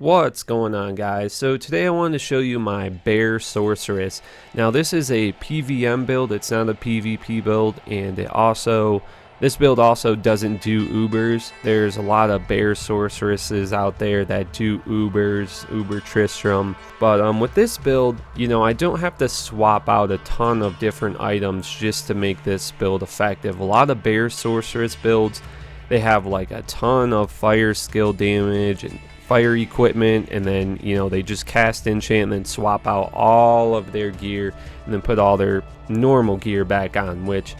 What's going on, guys? So today I wanted to show you my bear sorceress. Now this is a PVM build, it's not a PvP build, and this build also doesn't do Ubers. There's a lot of bear sorceresses out there that do Ubers, Uber Tristram, but with this build, I don't have to swap out a ton of different items just to make this build effective. A lot of bear sorceress builds, they have like a ton of fire skill damage and fire equipment, and then they just cast enchant and then swap out all of their gear and then put all their normal gear back on, which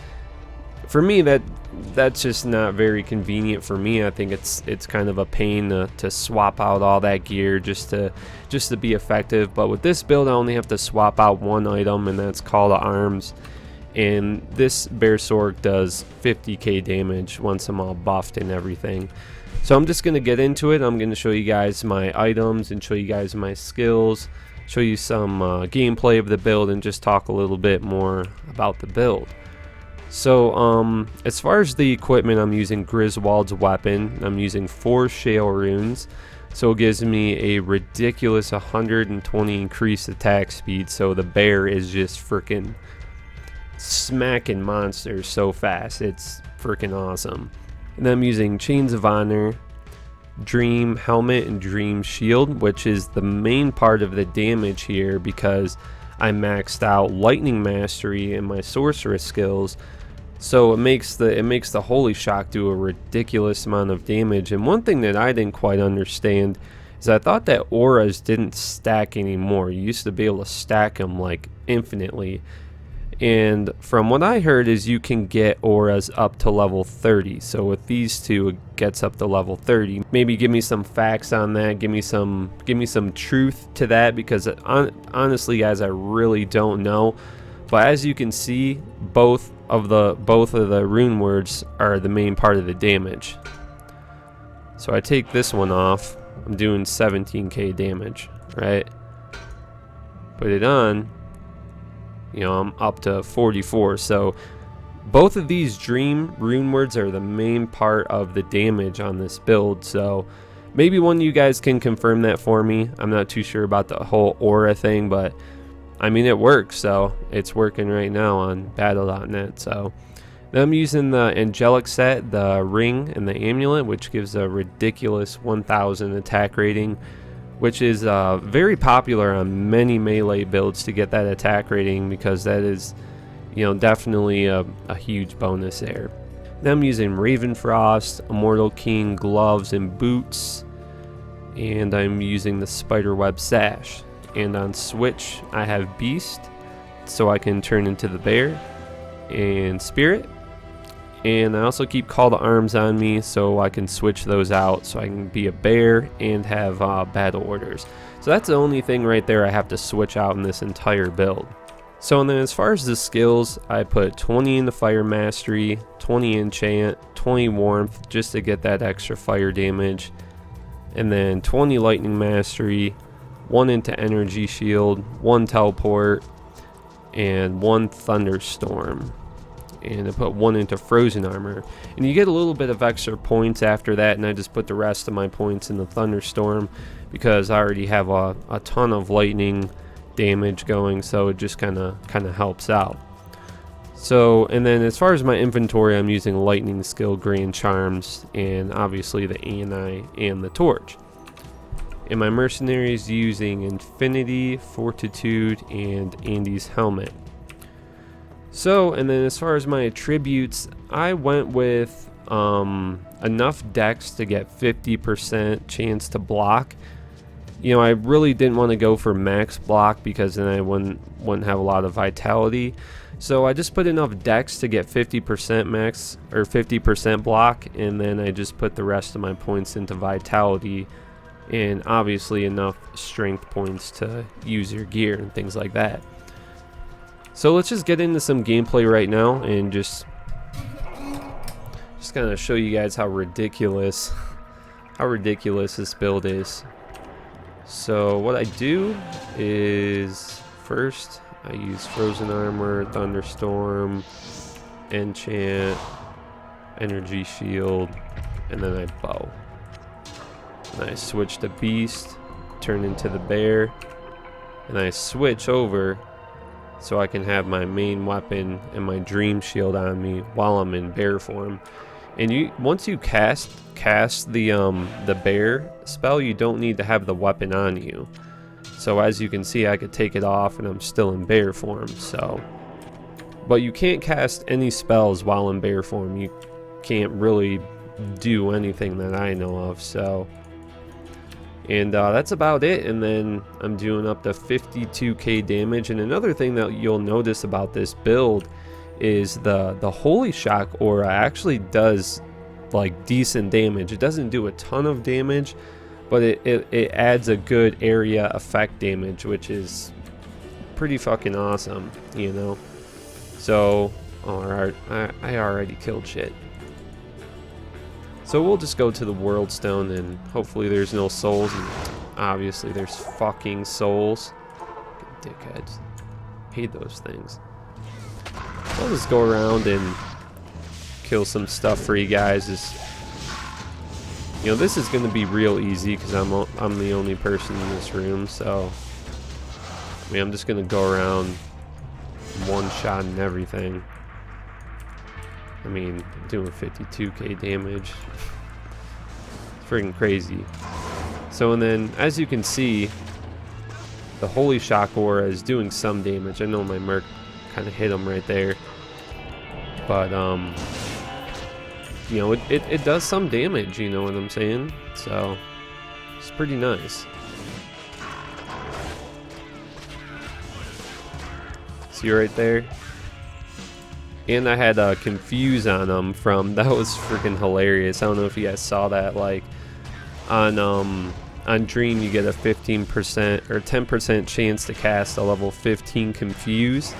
for me that's just not very convenient for me. I think it's kind of a pain to swap out all that gear just to be effective. But with this build I only have to swap out one item, and that's Call to Arms, and this bear sorc does 50k damage once I'm all buffed and everything. So I'm just going to get into it. I'm going to show you guys my items and show you guys my skills, show you some gameplay of the build, and just talk a little bit more about the build. So as far as the equipment, I'm using Griswold's weapon. I'm using 4 shale runes, so it gives me a ridiculous 120 increased attack speed, so the bear is just freaking smacking monsters so fast. It's freaking awesome. And then I'm using Chains of Honor, Dream Helmet, and Dream Shield, which is the main part of the damage here because I maxed out Lightning Mastery in my Sorceress skills. So it makes the Holy Shock do a ridiculous amount of damage. And one thing that I didn't quite understand is I thought that auras didn't stack anymore. You used to be able to stack them like infinitely. And from what I heard is you can get auras up to level 30. So with these two it gets up to level 30. Maybe give me some facts on that, give me some truth to that, because honestly guys, I really don't know. But as you can see, both of the rune words are the main part of the damage. So I take this one off, I'm doing 17k damage, right? Put it on, I'm up to 44. So both of these dream rune words are the main part of the damage on this build. So maybe one of you guys can confirm that for me. I'm not too sure about the whole aura thing, but I mean it works, so it's working right now on battle.net. So then I'm using the angelic set, the ring and the amulet, which gives a ridiculous 1000 attack rating, which is very popular on many melee builds to get that attack rating, because that is definitely a huge bonus there. Then I'm using Ravenfrost, Immortal King gloves and boots, and I'm using the Spiderweb sash. And on switch I have Beast, so I can turn into the bear, and Spirit. And I also keep Call to Arms on me, so I can switch those out, so I can be a bear and have battle orders. So that's the only thing right there I have to switch out in this entire build. So and then as far as the skills, I put 20 into Fire Mastery, 20 Enchant, 20 Warmth just to get that extra fire damage, and then 20 Lightning Mastery, 1 into Energy Shield, 1 Teleport, and 1 Thunderstorm. And I put 1 into Frozen Armor, and you get a little bit of extra points after that, and I just put the rest of my points in the Thunderstorm because I already have a ton of lightning damage going, so it just kind of helps out. So, and then as far as my inventory, I'm using Lightning Skill, Grand Charms, and obviously the Ani and the Torch. And my mercenaries using Infinity, Fortitude, and Andy's Helmet. So, and then as far as my attributes, I went with enough dex to get 50% chance to block. I really didn't want to go for max block because then I wouldn't have a lot of vitality. So I just put enough dex to get 50% max or 50% block, and then I just put the rest of my points into vitality, and obviously enough strength points to use your gear and things like that. So let's just get into some gameplay right now and just kind of show you guys how ridiculous this build is. So what I do is first I use Frozen Armor, Thunderstorm, Enchant, Energy Shield, and then I bow. And I switch to Beast, turn into the bear, and I switch over so I can have my main weapon and my dream shield on me while I'm in bear form. And once you cast the bear spell, you don't need to have the weapon on you. So as you can see, I could take it off and I'm still in bear form. So, but you can't cast any spells while in bear form. You can't really do anything that I know of. So, and that's about it. And then I'm doing up to 52k damage. And another thing that you'll notice about this build is the Holy Shock aura actually does like decent damage. It doesn't do a ton of damage, but it adds a good area effect damage, which is pretty fucking awesome, you know. So, alright, I already killed shit. So we'll just go to the World Stone, and hopefully there's no souls. And obviously there's fucking souls. Dickheads. Hate those things. I'll just go around and kill some stuff for you guys. You know, this is going to be real easy because I'm the only person in this room. So, I mean, I'm just going to go around one-shotting everything. I mean, doing 52k damage. It's freaking crazy. So, and then, as you can see, the Holy Shock aura is doing some damage. I know my Merc kind of hit him right there. But, you know, it does some damage, you know what I'm saying? So, it's pretty nice. See right there? And I had Confuse on him that was freaking hilarious. I don't know if you guys saw that. Like, on Dream you get a 15% or 10% chance to cast a level 15 Confuse.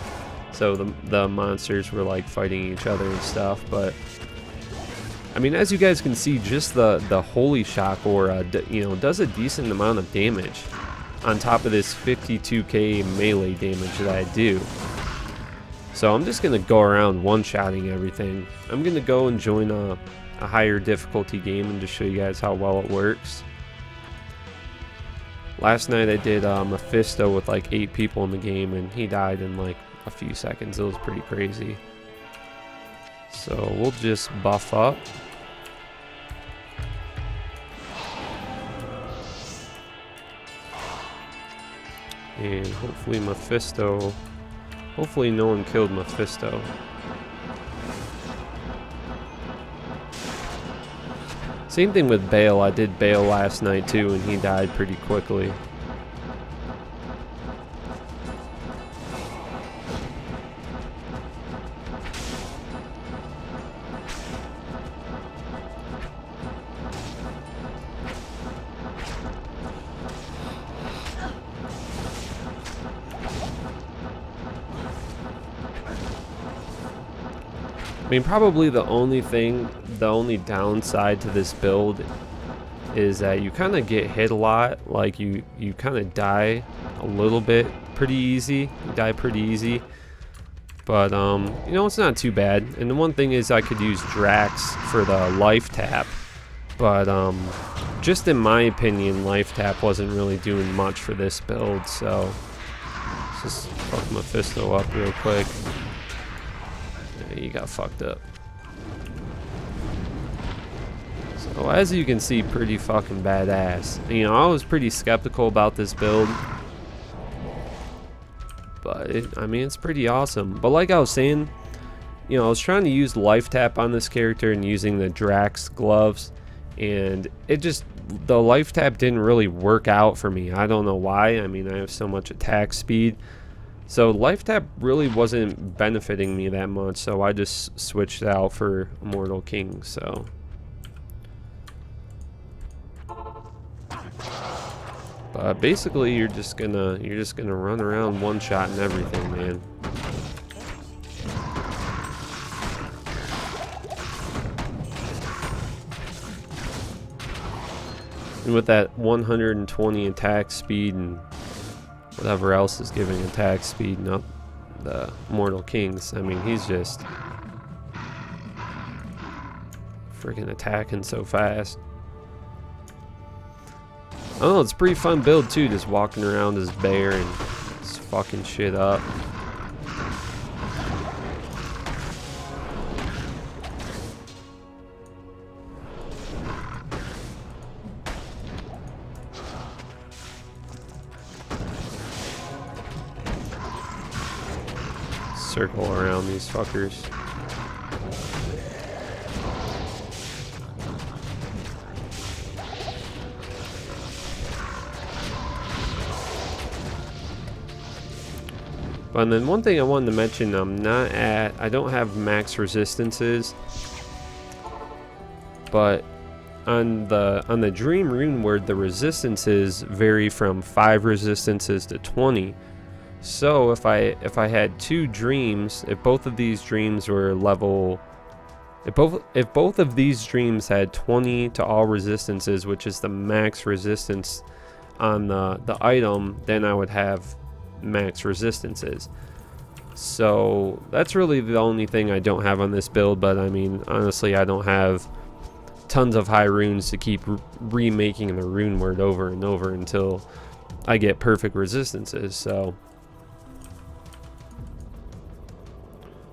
So the monsters were like fighting each other and stuff. But I mean, as you guys can see, just the Holy Shock aura, you know, does a decent amount of damage on top of this 52k melee damage that I do. So I'm just gonna go around one-shotting everything. I'm gonna go and join a higher difficulty game and just show you guys how well it works. Last night I did Mephisto with like 8 people in the game, and he died in like a few seconds. It was pretty crazy. So we'll just buff up. And hopefully Mephisto, hopefully no one killed Mephisto. Same thing with Bale. I did Bale last night too, and he died pretty quickly. I mean, probably the only downside to this build is that you kind of get hit a lot. Like you kind of die a little bit pretty easy. You die pretty easy. But, you know, it's not too bad. And the one thing is I could use Drax for the life tap. But, just in my opinion, life tap wasn't really doing much for this build. So, let's just fuck Mephisto up real quick. You got fucked up. So as you can see, pretty fucking badass. You know, I was pretty skeptical about this build, but I mean, it's pretty awesome. But like I was saying, you know, I was trying to use life tap on this character and using the Drax gloves, and the life tap didn't really work out for me. I don't know why. I mean, I have so much attack speed. So life tap really wasn't benefiting me that much, so I just switched it out for Immortal King. So, but basically, you're just gonna run around one shot and everything, man. And with that 120 attack speed and whatever else is giving attack speed and up the Mortal Kings, I mean, he's just freaking attacking so fast. Oh, it's a pretty fun build too, just walking around as bear and just fucking shit up. Circle around these fuckers. And then one thing I wanted to mention, I don't have max resistances, but on the Dream Rune Word, the resistances vary from 5 resistances to 20. So if I had 2 dreams, if both of these dreams were level, if both of these dreams had 20 to all resistances, which is the max resistance on the item, then I would have max resistances. So that's really the only thing I don't have on this build, but I mean, honestly, I don't have tons of high runes to keep remaking the rune word over and over until I get perfect resistances. So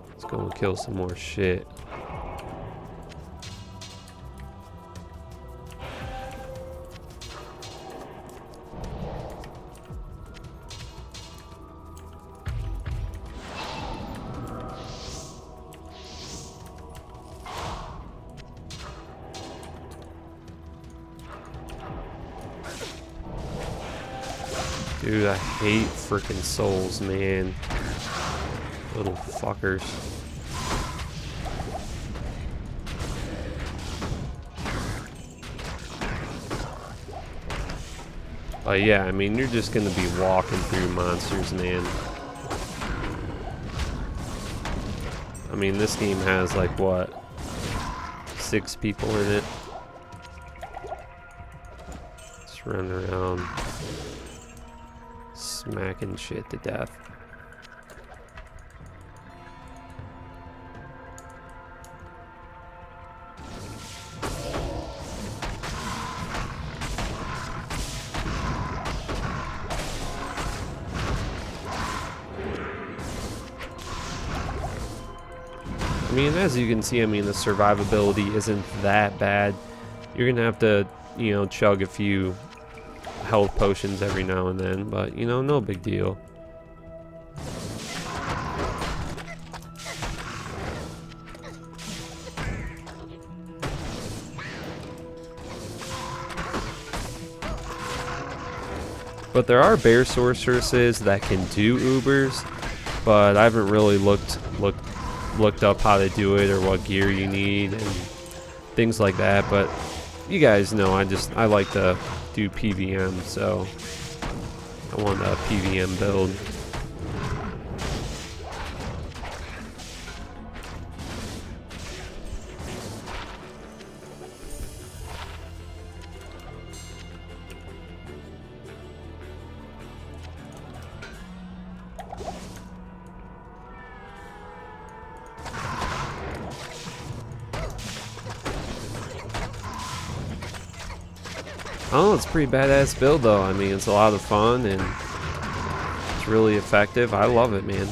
let's go and kill some more shit. Dude, I hate freaking souls, man. Little fuckers. But yeah, I mean, you're just gonna be walking through monsters, man. I mean, this game has like, what, 6 people in it? Just running around smacking shit to death. I mean, as you can see, I mean, the survivability isn't that bad. You're gonna have to, you know, chug a few health potions every now and then, but you know, no big deal. But there are bear sorceresses that can do Ubers, but I haven't really looked up how to do it or what gear you need and things like that. But you guys know I like to do PVM, so I want a PVM build. Oh, it's a pretty badass build though. I mean, it's a lot of fun and it's really effective. I love it, man.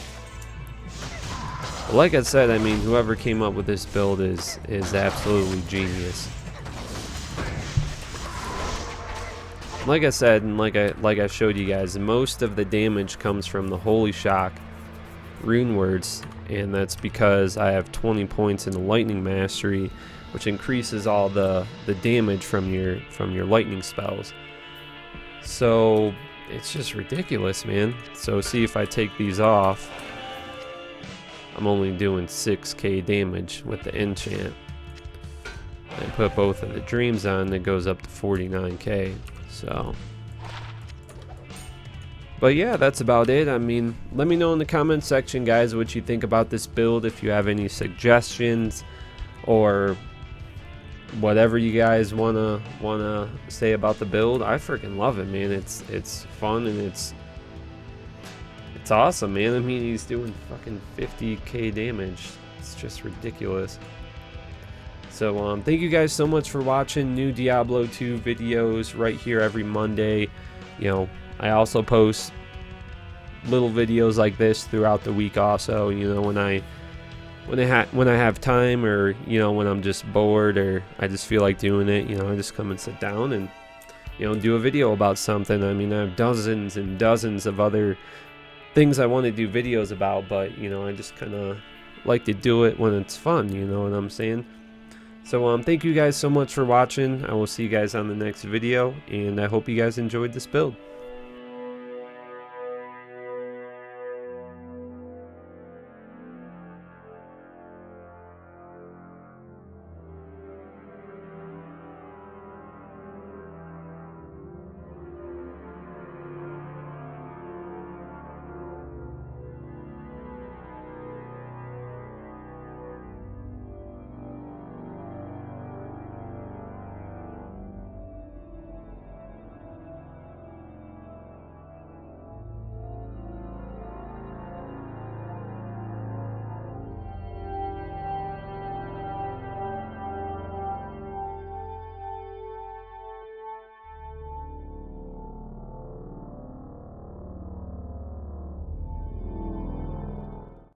But like I said, I mean, whoever came up with this build is absolutely genius. Like I said, and like I showed you guys, most of the damage comes from the Holy Shock rune words, and that's because I have 20 points in the Lightning Mastery, which increases all the damage from your lightning spells. So it's just ridiculous, man. So see, if I take these off, I'm only doing 6k damage with the enchant. I put both of the dreams on, it goes up to 49k. So, but yeah, that's about it. I mean, let me know in the comment section, guys, what you think about this build. If you have any suggestions or whatever you guys wanna say about the build. I freaking love it, man. It's fun and it's awesome, man. I mean, he's doing fucking 50k damage. It's just ridiculous. So thank you guys so much for watching. New Diablo 2 videos right here every Monday. You know, I also post little videos like this throughout the week also, you know, when I have time, or you know, when I'm just bored or I just feel like doing it, you know, I just come and sit down and, you know, do a video about something. I mean, I have dozens and dozens of other things I want to do videos about, but you know, I just kind of like to do it when it's fun, you know what I'm saying? So thank you guys so much for watching. I will see you guys on the next video, and I hope you guys enjoyed this build.